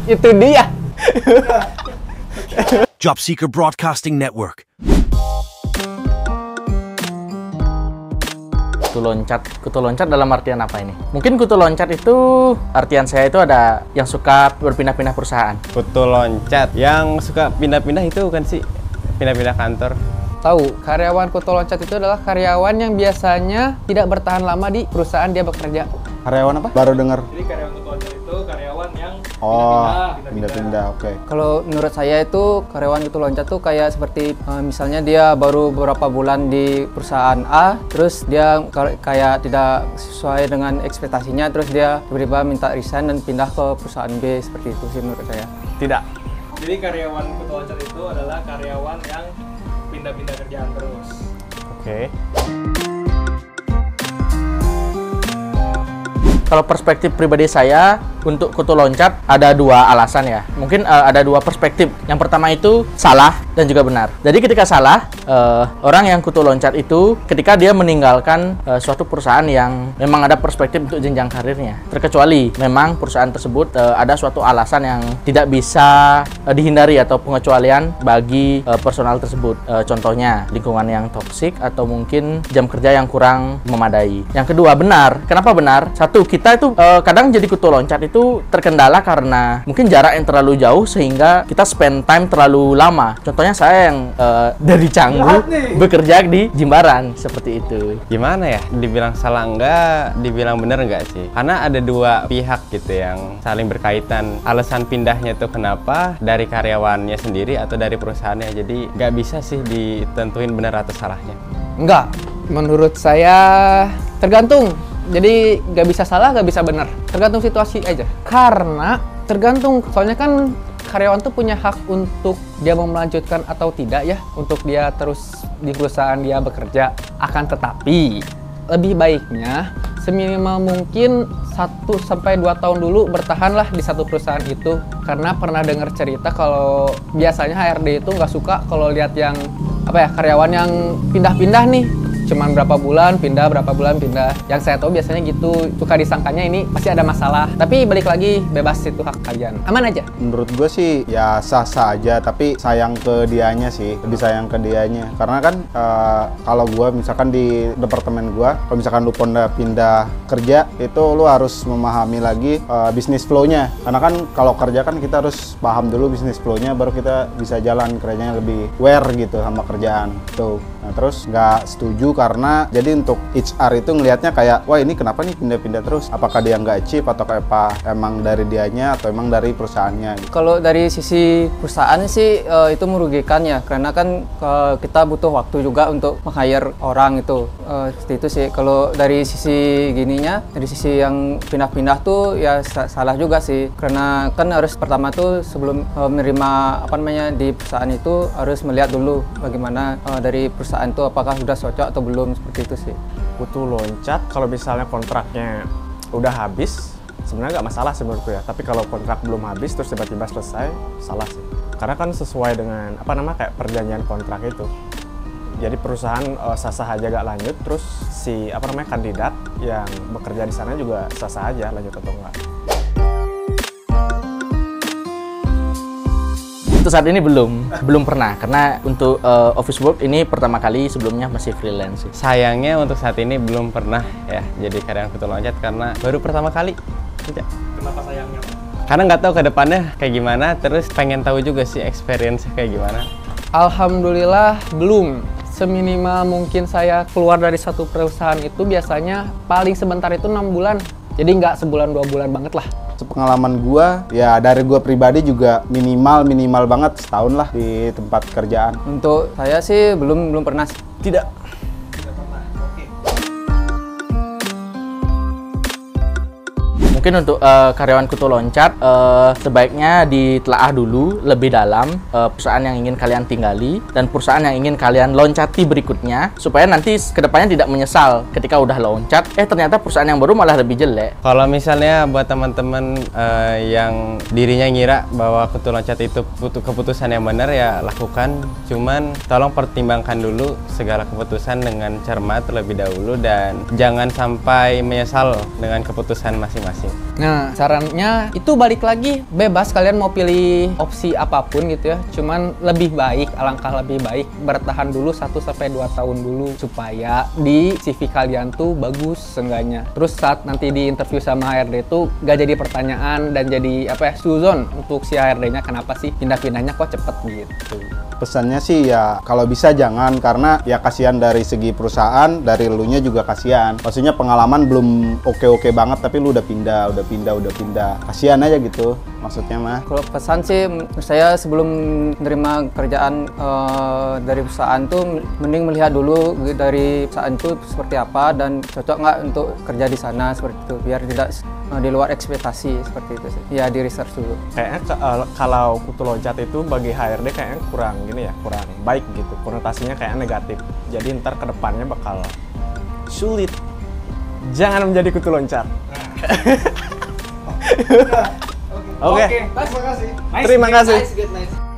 Itu dia. Job Seeker Broadcasting Network. Kutu loncat dalam artian apa ini? Mungkin kutu loncat itu artian saya itu ada yang suka berpindah-pindah perusahaan. Kutu loncat yang suka pindah-pindah itu kan sih pindah-pindah kantor. Tahu, karyawan kutu loncat itu adalah karyawan yang biasanya tidak bertahan lama di perusahaan dia bekerja. Karyawan apa? Baru dengar. Jadi karyawan kutu loncat itu karyawan yang pindah-pindah, oke. Kalau menurut saya itu karyawan kutu loncat tuh kayak seperti misalnya dia baru beberapa bulan di perusahaan A, terus dia kayak tidak sesuai dengan ekspektasinya, terus dia tiba-tiba minta resign dan pindah ke perusahaan B, seperti itu sih menurut saya. Tidak. Jadi karyawan kutu loncat itu adalah karyawan yang pindah-pindah kerjaan terus. Oke. Kalau perspektif pribadi saya untuk kutu loncat ada dua alasan ya. Mungkin ada dua perspektif. Yang pertama itu salah dan juga benar. Jadi ketika salah, orang yang kutu loncat itu ketika dia meninggalkan suatu perusahaan yang memang ada perspektif untuk jenjang karirnya. Terkecuali memang perusahaan tersebut ada suatu alasan yang tidak bisa dihindari atau pengecualian bagi personal tersebut. Contohnya lingkungan yang toksik atau mungkin jam kerja yang kurang memadai. Yang kedua benar. Kenapa benar? Satu, kita itu kadang jadi kutu loncat itu terkendala karena mungkin jarak yang terlalu jauh sehingga kita spend time terlalu lama. Contohnya saya yang dari Canggu bekerja di Jimbaran, seperti itu. Gimana ya? Dibilang salah enggak, dibilang bener enggak sih? Karena ada dua pihak gitu yang saling berkaitan. Alasan pindahnya itu kenapa? Dari karyawannya sendiri atau dari perusahaannya. Jadi nggak bisa sih ditentuin benar atau salahnya. Enggak, menurut saya tergantung. Jadi nggak bisa salah, nggak bisa benar. Tergantung situasi aja. Karena tergantung, soalnya kan karyawan tuh punya hak untuk dia mau melanjutkan atau tidak ya, untuk dia terus di perusahaan dia bekerja. Akan tetapi lebih baiknya seminimal mungkin 1-2 tahun dulu bertahanlah di satu perusahaan itu. Karena pernah dengar cerita kalau biasanya HRD itu nggak suka kalau lihat yang karyawan yang pindah-pindah nih. Cuman berapa bulan pindah, berapa bulan pindah. Yang saya tahu biasanya gitu, suka disangkanya ini pasti ada masalah. Tapi balik lagi, bebas, itu hak kalian. Aman aja. Menurut gue sih ya sah-sah aja, tapi sayang ke dianya sih, lebih sayang ke dianya. Karena kan kalau gue misalkan di departemen gue, kalau misalkan lu pindah kerja, itu lu harus memahami lagi bisnis flow-nya. Karena kan kalau kerja kan kita harus paham dulu bisnis flow-nya, baru kita bisa jalan kerjanya lebih aware gitu sama kerjaan. Tuh. Nah terus nggak setuju karena jadi untuk HR itu ngelihatnya kayak, wah ini kenapa nih pindah-pindah terus? Apakah dia nggak achieve atau kayak apa? Emang dari dianya atau emang dari perusahaannya? Kalau dari sisi perusahaan sih itu merugikan ya, karena kan kita butuh waktu juga untuk meng-hire orang itu. Seperti itu sih. Kalau dari sisi gininya, dari sisi yang pindah-pindah tuh ya salah juga sih. Karena kan harus pertama tuh sebelum menerima di perusahaan itu harus melihat dulu bagaimana dari perusahaan itu apakah sudah cocok atau belum, seperti itu sih. Kutu loncat kalau misalnya kontraknya udah habis sebenarnya nggak masalah sih menurutku ya, tapi kalau kontrak belum habis terus tiba-tiba selesai, salah sih. Karena kan sesuai dengan kayak perjanjian kontrak itu. Jadi perusahaan sah-sah aja gak lanjut, terus si kandidat yang bekerja di sana juga sah-sah aja lanjut atau enggak. Untuk saat ini belum pernah, karena untuk office work ini pertama kali, sebelumnya masih freelance sih. Sayangnya untuk saat ini belum pernah ya jadi karyawan kutu loncat karena baru pertama kali. Kenapa sayangnya? Karena nggak tahu ke depannya kayak gimana, terus pengen tahu juga sih experience kayak gimana. Alhamdulillah belum. Seminimal mungkin saya keluar dari satu perusahaan itu biasanya paling sebentar itu 6 bulan. Jadi nggak sebulan 2 bulan banget lah. Pengalaman gue, ya dari gue pribadi juga minimal banget setahun lah di tempat kerjaan. Untuk saya sih belum pernah. Tidak. Mungkin untuk karyawan kutu loncat sebaiknya ditelaah dulu lebih dalam perusahaan yang ingin kalian tinggali dan perusahaan yang ingin kalian loncati berikutnya, supaya nanti kedepannya tidak menyesal ketika udah loncat ternyata perusahaan yang baru malah lebih jelek. Kalau misalnya buat teman-teman yang dirinya ngira bahwa kutu loncat itu keputusan yang benar, ya lakukan, cuman tolong pertimbangkan dulu segala keputusan dengan cermat terlebih dahulu dan jangan sampai menyesal dengan keputusan masing-masing. Nah, sarannya itu balik lagi bebas kalian mau pilih opsi apapun gitu ya. Cuman lebih baik, alangkah lebih baik bertahan dulu 1 sampai 2 tahun dulu supaya di CV kalian tuh bagus seenggaknya. Terus saat nanti di interview sama HRD tuh gak jadi pertanyaan dan jadi apa ya, suzon untuk si HRD-nya kenapa sih pindah-pindahnya kok cepet gitu. Pesannya sih ya kalau bisa jangan, karena ya kasihan dari segi perusahaan, dari elunya juga kasihan. Maksudnya pengalaman belum oke-oke banget tapi lu udah pindah. Kasihan aja gitu maksudnya mah. Kalau pesan sih, saya sebelum menerima kerjaan dari perusahaan tuh mending melihat dulu dari perusahaan itu seperti apa dan cocok nggak untuk kerja di sana seperti itu, biar tidak di luar ekspektasi seperti itu sih. Ya di research dulu. Kayaknya kalau kutu loncat itu bagi HRD kayaknya kurang gini ya, kurang baik gitu. Konotasinya kayaknya negatif. Jadi ntar kedepannya bakal sulit. Jangan menjadi kutu loncat. Oke. Terima kasih. Terima kasih. Nice.